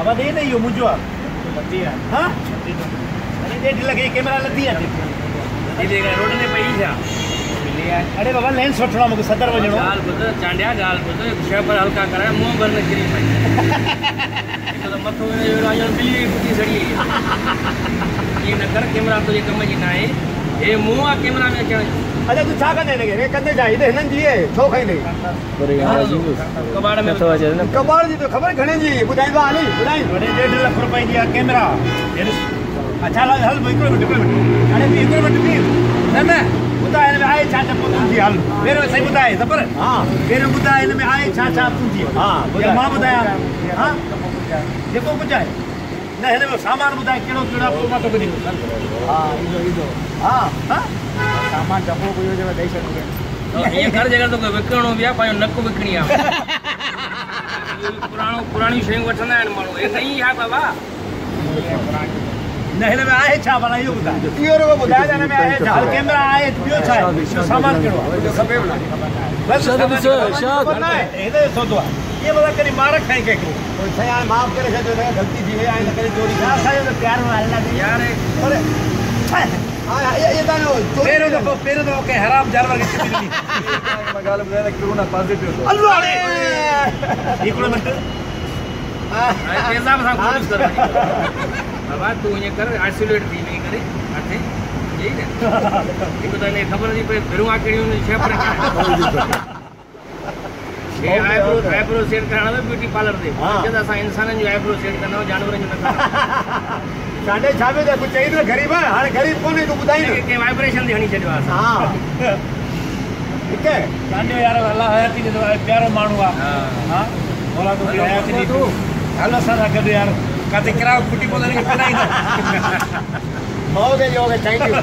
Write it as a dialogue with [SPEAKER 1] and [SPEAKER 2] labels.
[SPEAKER 1] अब दे नहीं हो मुझे लती है हां अरे डेढ़ लगे कैमरा लती है ये देगा रोड ने पैसा मिले अरे बाबा लेंस छोड़ना मुझे 70 बजे गाल बुत चांडिया गाल बुत विषय पर हल्का करा मुंह भरने गिरी भाई तो मथो में राजन बिल्ली फुटी सड़ी ये न कर कैमरा तो ये कम जी ना है ये मुंह कैमरा में चढ़ अच्छा तू छा कंदे लगे रे कंदे जाई दे हिनन जी छो खाई नहीं अरे यार जी कबाड़ में तो अचे न कबाड़ जी तो खबर घणे जी बुधाई बा हली बुधाई 1.5 लाख रुपए जी कैमरा अच्छा हल बिल्कुल अरे भी 1 मिनट भी न बुधाई में आए छा छा पूछी हल मेरे सही बुधाई सबर हां मेरे बुधाई में आए छा छा पूछी हां मां बुधाया हां देखो कुछ है न है में सामान बुधाई केड़ो केड़ा पोमा तो बनी हां इदो हां हां सामान डबो कोई जगह दई छडो ये घर जगह तो विकणो बिया पायो नक विकणी आ पुरानी शय वठना है मानो ए नहीं है बाबा नहीं में आए छा बना यो बुधा यो रो बुधाया जाने में आए छा कैमरा आए पियो छा सामान केड़ो सबे बना बस सब शाद इधर सोदो ये बता करी मार खाई के कोई सया माफ करे छो गलती थी है आए न करे चोरी ना सायो तो प्यार में अल्लाह दे यार अरे ये दानो पेरो तो के हराम जानवर के चिट्ठी नहीं गाल बुधाया कोरोना पॉजिटिव अल्लाह रे 1 मिनट तेजाब सा कोशिश कर बाबा तू ये कर आइसोलेट थी नहीं करे आथे यही ना इको तो ने खबर नहीं पे फिरुआ केड़ी छे पर ये आईब्रो सेट कराना ब्यूटी पार्लर दे जदा सा इंसान जो आईब्रो सेट करना जानवर जो न साडे छाबे दे कुछ चाहिए गरीब है हां गरीब कोने तू बुधाई के वाइब्रेशन देनी छडवा हां ठीक है साडे यार अल्लाह हयाती दे प्यारो मानू आ हां बोला तो हयाती दी तू हेलो सर अगर यार काते किराओ फुटी बोलने के पता ही ना हो गए थैंक यू